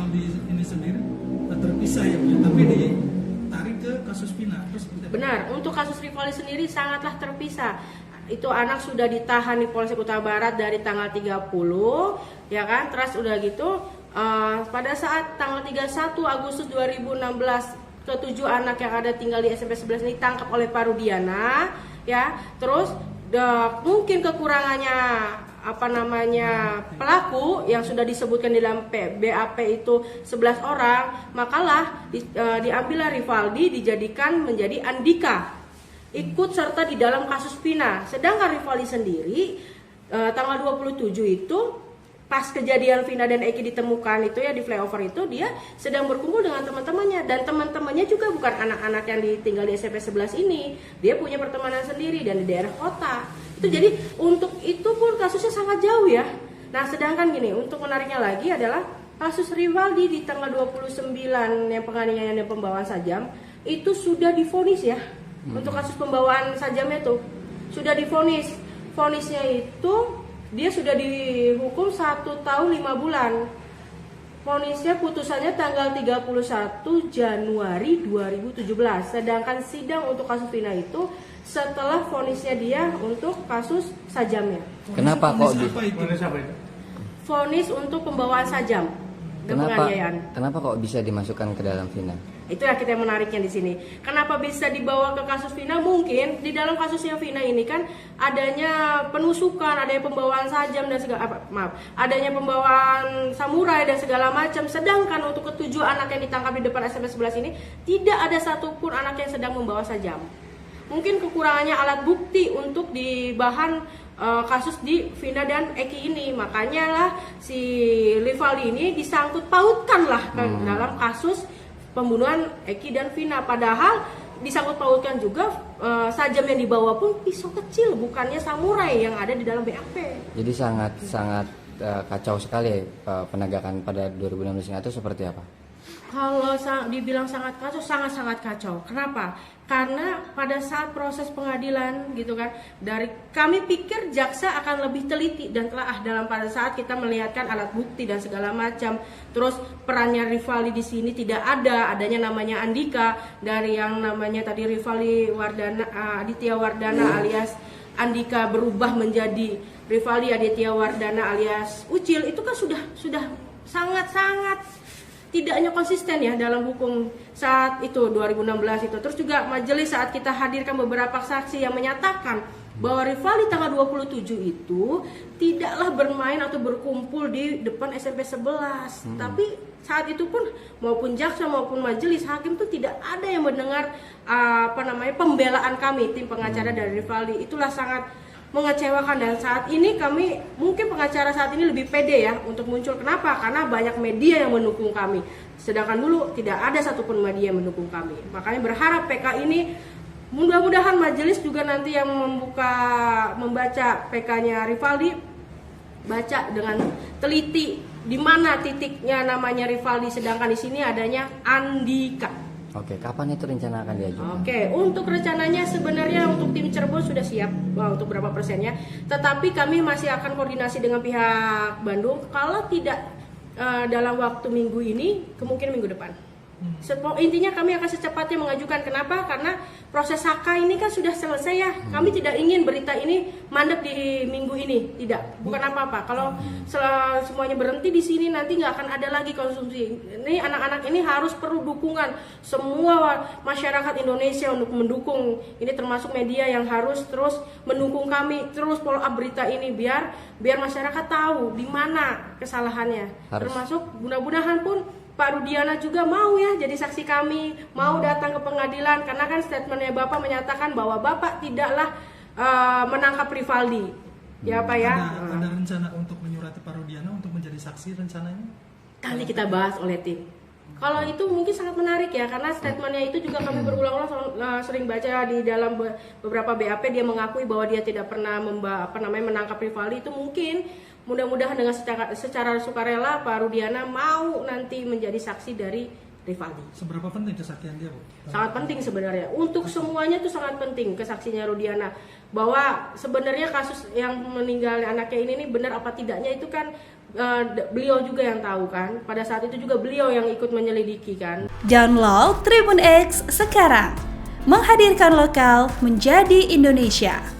Rivaldi ini sendiri terpisah ya, tapi ditarik ke kasus Vina. Benar, untuk kasus Rivaldi sendiri sangatlah terpisah. Itu anak sudah ditahan di Polsek Utara Barat dari tanggal 30, ya kan? Terus udah gitu, pada saat tanggal 31 Agustus 2016 ketujuh anak yang ada tinggal di SMP 11 ini ditangkap oleh Pak Rudiana, ya. Terus mungkin kekurangannya pelaku yang sudah disebutkan di dalam BAP itu 11 orang, makalah diambillah Rivaldi dijadikan menjadi Andika, ikut serta di dalam kasus Vina. Sedangkan Rivaldi sendiri tanggal 27 itu pas kejadian Vina dan Eki ditemukan itu ya di flyover itu, dia sedang berkumpul dengan teman-temannya, dan teman-temannya juga bukan anak-anak yang tinggal di SMP 11 ini. Dia punya pertemanan sendiri dan di daerah kota. Itu jadi untuk itu pun kasusnya sangat jauh ya. Nah, sedangkan gini, untuk menariknya lagi adalah kasus Rivaldi di tanggal 29 yang penganiayaan dan pembawaan sajam itu sudah divonis ya. Untuk kasus pembawaan sajamnya itu sudah divonis. Vonisnya itu dia sudah dihukum 1 tahun 5 bulan. Vonisnya putusannya tanggal 31 Januari 2017. Sedangkan sidang untuk kasus Vina itu setelah vonisnya dia untuk kasus sajamnya. Kenapa kok Vonis untuk pembawaan sajam dan penganiayaan. Kenapa kok bisa dimasukkan ke dalam Vina? Itu ya kita menariknya di sini. Kenapa bisa dibawa ke kasus Vina? Mungkin di dalam kasusnya Vina ini kan adanya penusukan, adanya pembawaan sajam dan adanya pembawaan samurai dan segala macam. Sedangkan untuk ketujuh anak yang ditangkap di depan SMP 11 ini tidak ada satupun anak yang sedang membawa sajam. Mungkin kekurangannya alat bukti untuk di bahan kasus di Vina dan Eki ini. Makanya lah si Rivaldi ini disangkut pautkan lah ke dalam kasus pembunuhan Eki dan Vina, padahal disangkut pautkan juga sajam yang dibawa pun pisau kecil, bukannya samurai yang ada di dalam BAP. Jadi sangat kacau sekali penegakan pada 2016 itu seperti apa? Kalau dibilang sangat kacau, sangat kacau. Kenapa? Karena pada saat proses pengadilan gitu kan, dari kami pikir jaksa akan lebih teliti dan telah dalam pada saat kita melihatkan alat bukti dan segala macam. Terus perannya Rivaldi di sini tidak ada, adanya namanya Andika dari yang namanya tadi Rivaldi Aditya Wardana alias Andika berubah menjadi Rivaldi Aditya Wardana alias Ucil. Itu kan sudah sangat tidaknya konsisten ya dalam hukum saat itu 2016 itu. Terus juga majelis saat kita hadirkan beberapa saksi yang menyatakan bahwa Rivaldi tanggal 27 itu tidaklah bermain atau berkumpul di depan SMP 11. Tapi saat itu pun maupun jaksa maupun majelis hakim itu tidak ada yang mendengar pembelaan kami tim pengacara dari Rivaldi. Itulah sangat mengecewakan, dan saat ini kami mungkin pengacara saat ini lebih pede ya untuk muncul. Kenapa? Karena banyak media yang mendukung kami, sedangkan dulu tidak ada satupun media yang mendukung kami. Makanya berharap PK ini mudah-mudahan majelis juga nanti yang membaca PK-nya Rivaldi baca dengan teliti di mana titiknya namanya Rivaldi, sedangkan di sini adanya Andika. Oke, kapan itu rencana akan diajukan? Oke, untuk rencananya sebenarnya untuk tim Cirebon sudah siap untuk berapa persennya. Tetapi kami masih akan koordinasi dengan pihak Bandung. Kalau tidak dalam waktu minggu ini, kemungkinan minggu depan. Intinya kami akan secepatnya mengajukan. Kenapa? Karena proses HK ini kan sudah selesai ya. Kami tidak ingin berita ini mandek di minggu ini. Tidak, bukan apa-apa. Kalau semuanya berhenti di sini nanti nggak akan ada lagi konsumsi. Ini anak-anak ini harus perlu dukungan semua masyarakat Indonesia untuk mendukung. Ini termasuk media yang harus terus mendukung kami, terus follow up berita ini biar masyarakat tahu di mana kesalahannya. Termasuk mudah-mudahan pun Pak Rudiana juga mau ya jadi saksi kami, mau datang ke pengadilan, karena kan statementnya Bapak menyatakan bahwa Bapak tidaklah menangkap Rivaldi. Ya Pak ya. Ada rencana untuk menyurati Pak Rudiana untuk menjadi saksi rencananya? Nanti kita bahas oleh tim. Kalau itu mungkin sangat menarik ya, karena statementnya itu juga kami berulang-ulang sering baca di dalam beberapa BAP, dia mengakui bahwa dia tidak pernah menangkap Rivaldi. Itu mungkin mudah-mudahan dengan secara sukarela Pak Rudiana mau nanti menjadi saksi dari Rivaldi. Seberapa penting kesaksian dia, Bu? Sangat penting sebenarnya. Untuk semuanya tuh sangat penting kesaksiannya Rudiana. Bahwa sebenarnya kasus yang meninggalnya anaknya ini nih benar apa tidaknya itu kan beliau juga yang tahu kan. Pada saat itu juga beliau yang ikut menyelidiki kan. Download Tribun X sekarang. Menghadirkan lokal menjadi Indonesia.